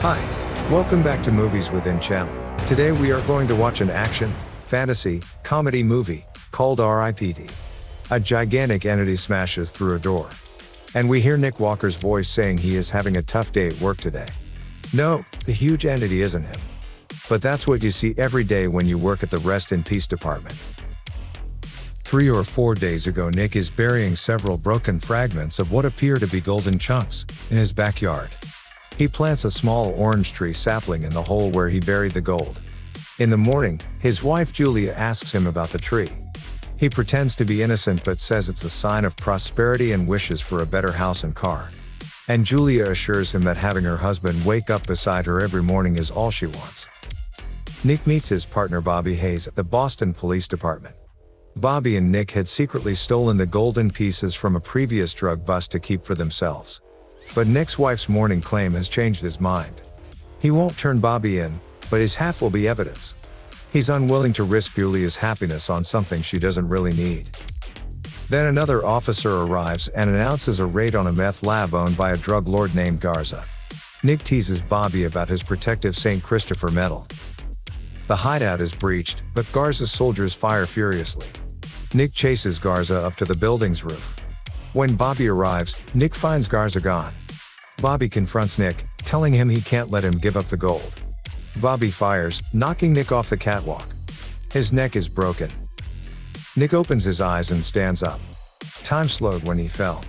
Hi, welcome back to Movies Within Channel. Today we are going to watch an action, fantasy, comedy movie called R.I.P.D. A gigantic entity smashes through a door. And we hear Nick Walker's voice saying he is having a tough day at work today. No, the huge entity isn't him. But that's what you see every day when you work at the Rest in Peace department. 3 or 4 days ago, Nick is burying several broken fragments of what appear to be golden chunks in his backyard. He plants a small orange tree sapling in the hole where he buried the gold. In the morning, his wife Julia asks him about the tree. He pretends to be innocent but says it's a sign of prosperity and wishes for a better house and car. And Julia assures him that having her husband wake up beside her every morning is all she wants. Nick meets his partner Bobby Hayes at the Boston Police Department. Bobby and Nick had secretly stolen the golden pieces from a previous drug bust to keep for themselves. But Nick's wife's morning claim has changed his mind. He won't turn Bobby in, but his half will be evidence. He's unwilling to risk Julia's happiness on something she doesn't really need. Then another officer arrives and announces a raid on a meth lab owned by a drug lord named Garza. Nick teases Bobby about his protective St. Christopher medal. The hideout is breached, but Garza's soldiers fire furiously. Nick chases Garza up to the building's roof. When Bobby arrives, Nick finds Garza gone. Bobby confronts Nick, telling him he can't let him give up the gold. Bobby fires, knocking Nick off the catwalk. His neck is broken. Nick opens his eyes and stands up. Time slowed when he fell.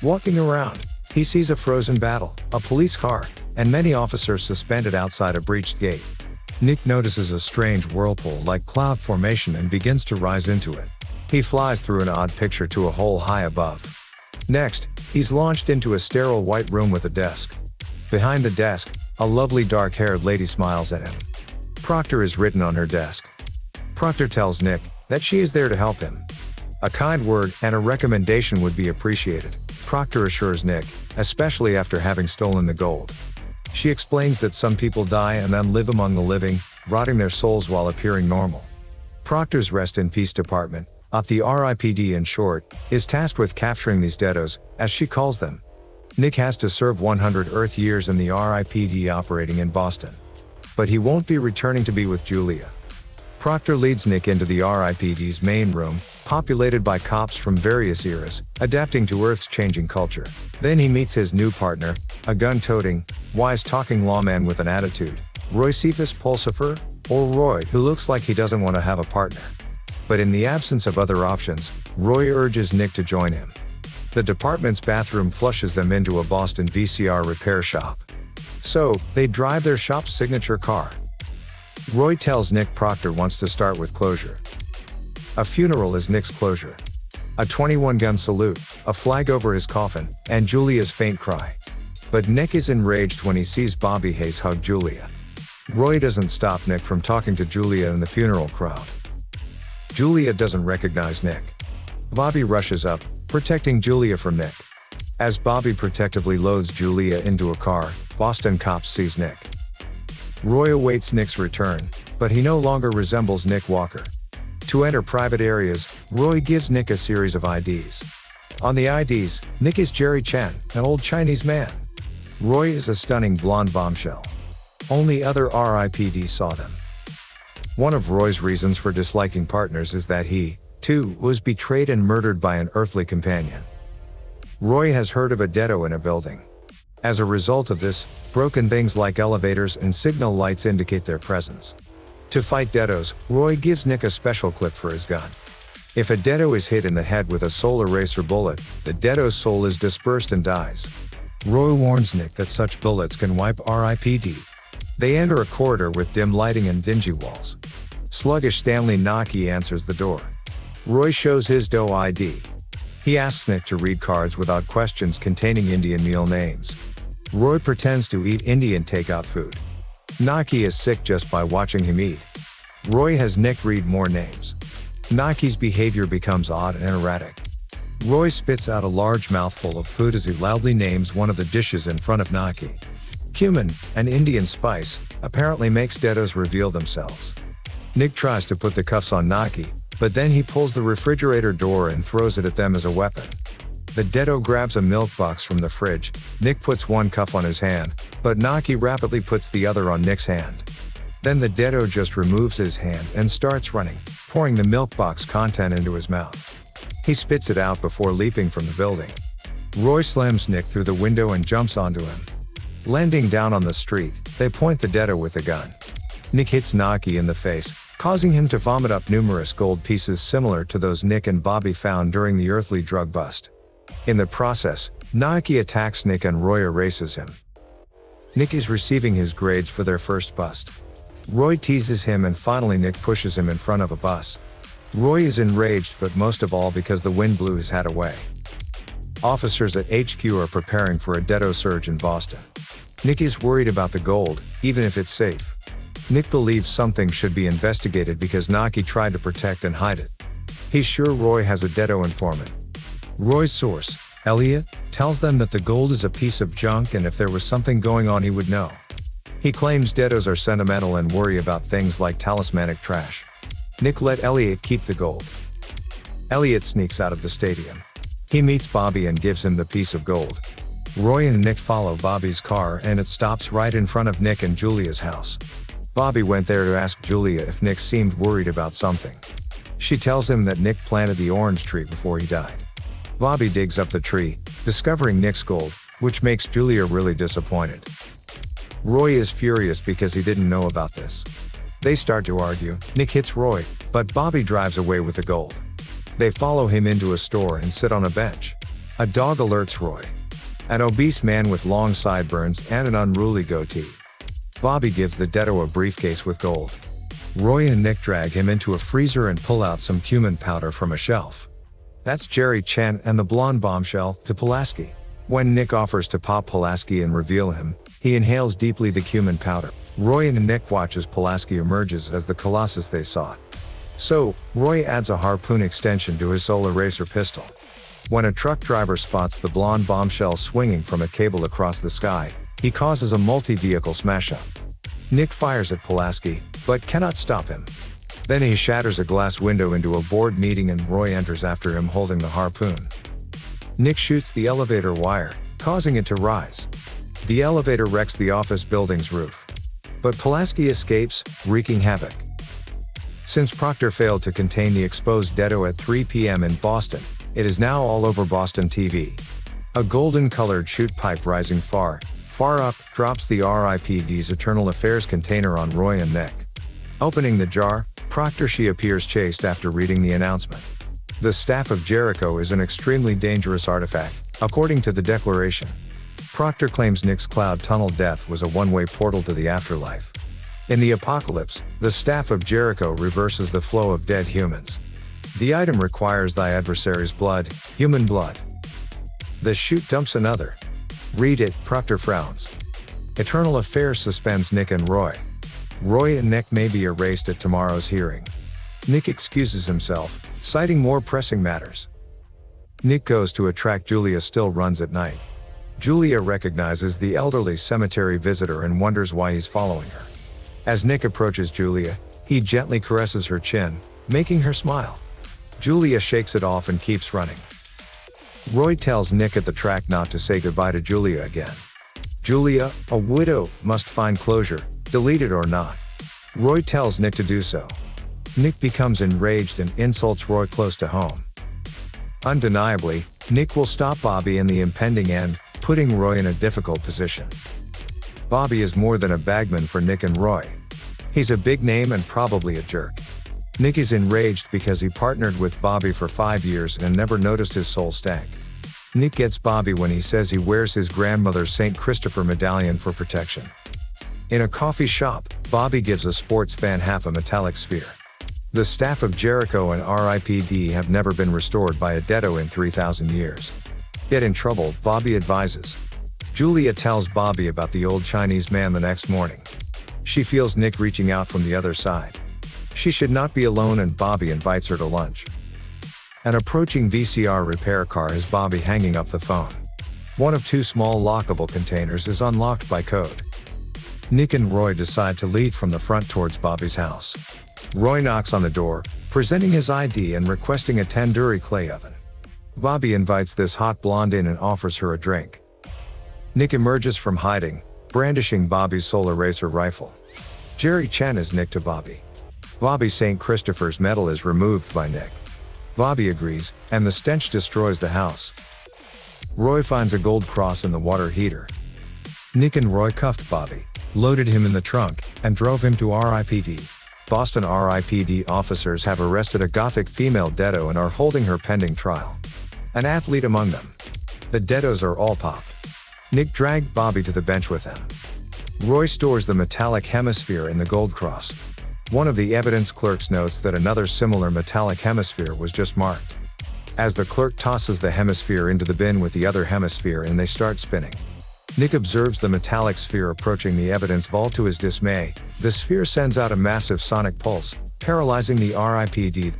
Walking around, he sees a frozen battle, a police car, and many officers suspended outside a breached gate. Nick notices a strange whirlpool-like cloud formation and begins to rise into it. He flies through an odd picture to a hole high above. Next, he's launched into a sterile white room with a desk. Behind the desk, a lovely dark-haired lady smiles at him. Proctor is written on her desk. Proctor tells Nick that she is there to help him. A kind word and a recommendation would be appreciated, Proctor assures Nick, especially after having stolen the gold. She explains that some people die and then live among the living, rotting their souls while appearing normal. Proctor's Rest in Peace department, at the R.I.P.D. in short, is tasked with capturing these deados, as she calls them. Nick has to serve 100 Earth years in the R.I.P.D. operating in Boston. But he won't be returning to be with Julia. Proctor leads Nick into the R.I.P.D.'s main room, populated by cops from various eras, adapting to Earth's changing culture. Then he meets his new partner, a gun-toting, wise-talking lawman with an attitude, Roy Cephas Pulsifer, or Roy, who looks like he doesn't want to have a partner. But in the absence of other options, Roy urges Nick to join him. The department's bathroom flushes them into a Boston VCR repair shop. So, they drive their shop's signature car. Roy tells Nick Proctor wants to start with closure. A funeral is Nick's closure. A 21-gun salute, a flag over his coffin, and Julia's faint cry. But Nick is enraged when he sees Bobby Hayes hug Julia. Roy doesn't stop Nick from talking to Julia in the funeral crowd. Julia doesn't recognize Nick. Bobby rushes up, protecting Julia from Nick. As Bobby protectively loads Julia into a car, Boston cops seize Nick. Roy awaits Nick's return, but he no longer resembles Nick Walker. To enter private areas, Roy gives Nick a series of IDs. On the IDs, Nick is Jerry Chen, an old Chinese man. Roy is a stunning blonde bombshell. Only other R.I.P.D. saw them. One of Roy's reasons for disliking partners is that he, too, was betrayed and murdered by an earthly companion. Roy has heard of a deado in a building. As a result of this, broken things like elevators and signal lights indicate their presence. To fight deados, Roy gives Nick a special clip for his gun. If a deado is hit in the head with a soul eraser bullet, the deado's soul is dispersed and dies. Roy warns Nick that such bullets can wipe R.I.P.D. They enter a corridor with dim lighting and dingy walls. Sluggish Stanley Naki answers the door. Roy shows his DOE ID. He asks Nick to read cards without questions containing Indian meal names. Roy pretends to eat Indian takeout food. Naki is sick just by watching him eat. Roy has Nick read more names. Naki's behavior becomes odd and erratic. Roy spits out a large mouthful of food as he loudly names one of the dishes in front of Naki. Cumin, an Indian spice, apparently makes deados reveal themselves. Nick tries to put the cuffs on Naki, but then he pulls the refrigerator door and throws it at them as a weapon. The deado grabs a milk box from the fridge. Nick puts one cuff on his hand, but Naki rapidly puts the other on Nick's hand. Then the Deado just removes his hand and starts running, pouring the milk box content into his mouth. He spits it out before leaping from the building. Roy slams Nick through the window and jumps onto him. Landing down on the street, they point the Deado with a gun. Nick hits Naki in the face, causing him to vomit up numerous gold pieces similar to those Nick and Bobby found during the earthly drug bust. In the process, Naki attacks Nick and Roy erases him. Nick is receiving his grades for their first bust. Roy teases him and finally Nick pushes him in front of a bus. Roy is enraged, but most of all because the wind blew his hat away. Officers at HQ are preparing for a Deado surge in Boston. Nick is worried about the gold, even if it's safe. Nick believes something should be investigated because Naki tried to protect and hide it. He's sure Roy has a Deado informant. Roy's source, Elliot, tells them that the gold is a piece of junk and if there was something going on he would know. He claims Deados are sentimental and worry about things like talismanic trash. Nick let Elliot keep the gold. Elliot sneaks out of the stadium. He meets Bobby and gives him the piece of gold. Roy and Nick follow Bobby's car and it stops right in front of Nick and Julia's house. Bobby went there to ask Julia if Nick seemed worried about something. She tells him that Nick planted the orange tree before he died. Bobby digs up the tree, discovering Nick's gold, which makes Julia really disappointed. Roy is furious because he didn't know about this. They start to argue. Nick hits Roy, but Bobby drives away with the gold. They follow him into a store and sit on a bench. A dog alerts Roy. An obese man with long sideburns and an unruly goatee. Bobby gives the Deado a briefcase with gold. Roy and Nick drag him into a freezer and pull out some cumin powder from a shelf. That's Jerry Chen and the blonde bombshell to Pulaski. When Nick offers to pop Pulaski and reveal him, he inhales deeply the cumin powder. Roy and Nick watch as Pulaski emerges as the colossus they sought. So, Roy adds a harpoon extension to his solar racer pistol. When a truck driver spots the blonde bombshell swinging from a cable across the sky, he causes a multi-vehicle smash-up. Nick fires at Pulaski, but cannot stop him. Then he shatters a glass window into a board meeting and Roy enters after him holding the harpoon. Nick shoots the elevator wire, causing it to rise. The elevator wrecks the office building's roof. But Pulaski escapes, wreaking havoc. Since Proctor failed to contain the exposed Deado at 3 p.m. in Boston, it is now all over Boston TV. A golden-colored chute pipe rising far up, drops the RIPD's Eternal Affairs container on Roy and Nick. Opening the jar, Proctor she appears chased after reading the announcement. The Staff of Jericho is an extremely dangerous artifact, according to the declaration. Proctor claims Nick's cloud tunnel death was a one-way portal to the afterlife. In the apocalypse, the Staff of Jericho reverses the flow of dead humans. The item requires thy adversary's blood, human blood. The chute dumps another. Read it, Proctor frowns. Eternal Affairs suspends Nick and Roy. Roy and Nick may be erased at tomorrow's hearing. Nick excuses himself, citing more pressing matters. Nick goes to a track Julia still runs at night. Julia recognizes the elderly cemetery visitor and wonders why he's following her. As Nick approaches Julia, he gently caresses her chin, making her smile. Julia shakes it off and keeps running. Roy tells Nick at the track not to say goodbye to Julia again. Julia, a widow, must find closure, deleted or not. Roy tells Nick to do so. Nick becomes enraged and insults Roy close to home. Undeniably, Nick will stop Bobby in the impending end, putting Roy in a difficult position. Bobby is more than a bagman for Nick and Roy. He's a big name and probably a jerk. Nick is enraged because he partnered with Bobby for 5 years and never noticed his soul stank. Nick gets Bobby when he says he wears his grandmother's St. Christopher medallion for protection. In a coffee shop, Bobby gives a sports fan half a metallic sphere. The Staff of Jericho and RIPD have never been restored by a Deado in 3,000 years. Get in trouble, Bobby advises. Julia tells Bobby about the old Chinese man the next morning. She feels Nick reaching out from the other side. She should not be alone and Bobby invites her to lunch. An approaching VCR repair car has Bobby hanging up the phone. One of 2 small lockable containers is unlocked by code. Nick and Roy decide to leave from the front towards Bobby's house. Roy knocks on the door, presenting his ID and requesting a tandoori clay oven. Bobby invites this hot blonde in and offers her a drink. Nick emerges from hiding, brandishing Bobby's solar racer rifle. Jerry Chen is Nick to Bobby. Bobby St. Christopher's medal is removed by Nick. Bobby agrees, and the stench destroys the house. Roy finds a gold cross in the water heater. Nick and Roy cuffed Bobby, loaded him in the trunk, and drove him to RIPD. Boston RIPD officers have arrested a gothic female deado and are holding her pending trial. An athlete among them. The deados are all popped. Nick dragged Bobby to the bench with him. Roy stores the metallic hemisphere in the gold cross. One of the evidence clerks notes that another similar metallic hemisphere was just marked. As the clerk tosses the hemisphere into the bin with the other hemisphere and they start spinning. Nick observes the metallic sphere approaching the evidence vault. To his dismay, the sphere sends out a massive sonic pulse, paralyzing the RIPD.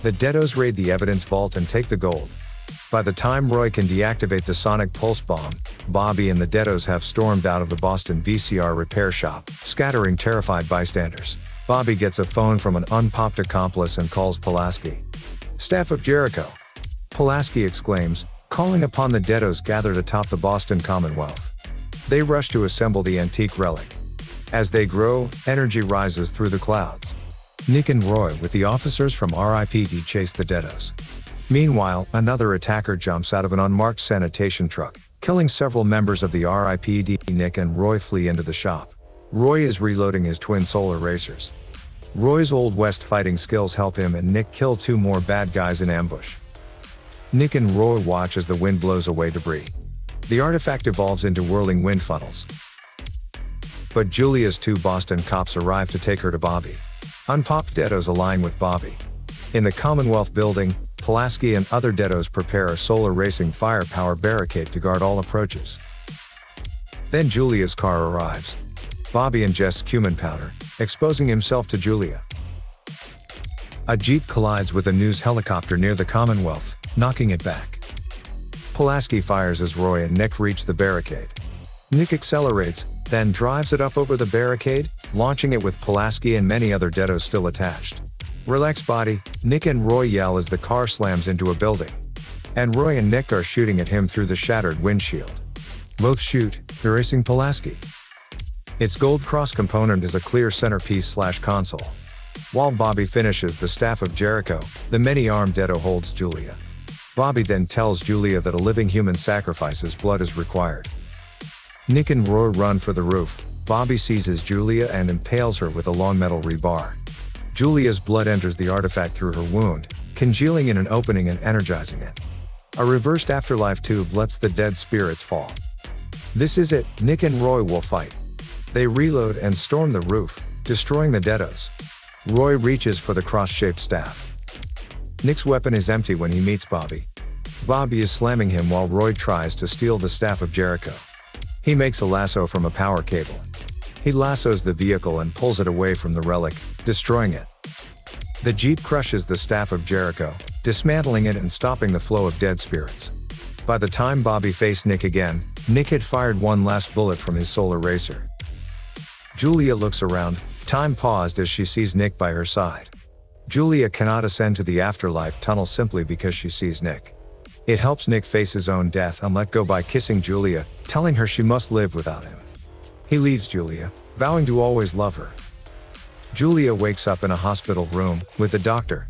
The deados raid the evidence vault and take the gold. By the time Roy can deactivate the sonic pulse bomb, Bobby and the deados have stormed out of the Boston VCR repair shop, scattering terrified bystanders. Bobby gets a phone from an unpopped accomplice and calls Pulaski. "Staff of Jericho!" Pulaski exclaims, calling upon the deados gathered atop the Boston Commonwealth. They rush to assemble the antique relic. As they grow, energy rises through the clouds. Nick and Roy with the officers from RIPD chase the deados. Meanwhile, another attacker jumps out of an unmarked sanitation truck, killing several members of the RIPD. Nick and Roy flee into the shop. Roy is reloading his twin solar racers. Roy's Old West fighting skills help him and Nick kill two more bad guys in ambush. Nick and Roy watch as the wind blows away debris. The artifact evolves into whirling wind funnels. But Julia's two Boston cops arrive to take her to Bobby. Unpopped deados align with Bobby. In the Commonwealth building, Pulaski and other deados prepare a solar racing firepower barricade to guard all approaches. Then Julia's car arrives. Bobby ingests cumin powder, exposing himself to Julia. A jeep collides with a news helicopter near the Commonwealth, knocking it back. Pulaski fires as Roy and Nick reach the barricade. Nick accelerates, then drives it up over the barricade, launching it with Pulaski and many other deados still attached. "Relax, Body," Nick and Roy yell as the car slams into a building. And Roy and Nick are shooting at him through the shattered windshield. Both shoot, erasing Pulaski. Its gold cross component is a clear centerpiece/console. While Bobby finishes the Staff of Jericho, the many-armed deado holds Julia. Bobby then tells Julia that a living human sacrifice's blood is required. Nick and Roy run for the roof. Bobby seizes Julia and impales her with a long metal rebar. Julia's blood enters the artifact through her wound, congealing in an opening and energizing it. A reversed afterlife tube lets the dead spirits fall. This is it, Nick and Roy will fight. They reload and storm the roof, destroying the deados. Roy reaches for the cross-shaped staff. Nick's weapon is empty when he meets Bobby. Bobby is slamming him while Roy tries to steal the Staff of Jericho. He makes a lasso from a power cable. He lassos the vehicle and pulls it away from the relic, destroying it. The jeep crushes the Staff of Jericho, dismantling it and stopping the flow of dead spirits. By the time Bobby faced Nick again, Nick had fired one last bullet from his solar racer. Julia looks around. Time paused as she sees Nick by her side. Julia cannot ascend to the afterlife tunnel simply because she sees Nick. It helps Nick face his own death and let go by kissing Julia, telling her she must live without him. He leaves Julia, vowing to always love her. Julia wakes up in a hospital room, with the doctor.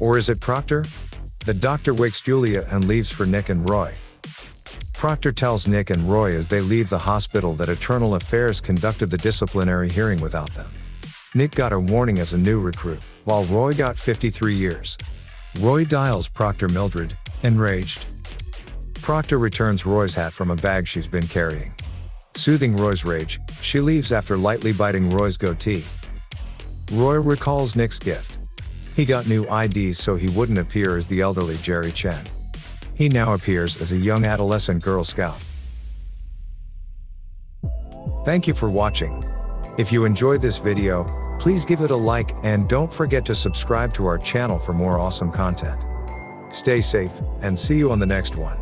Or is it Proctor? The doctor wakes Julia and leaves for Nick and Roy. Proctor tells Nick and Roy as they leave the hospital that Eternal Affairs conducted the disciplinary hearing without them. Nick got a warning as a new recruit, while Roy got 53 years. Roy dials Proctor Mildred, enraged. Proctor returns Roy's hat from a bag she's been carrying. Soothing Roy's rage, she leaves after lightly biting Roy's goatee. Roy recalls Nick's gift. He got new IDs so he wouldn't appear as the elderly Jerry Chen. He now appears as a young adolescent Girl Scout. Thank you for watching. If you enjoyed this video, please give it a like and don't forget to subscribe to our channel for more awesome content. Stay safe, and see you on the next one.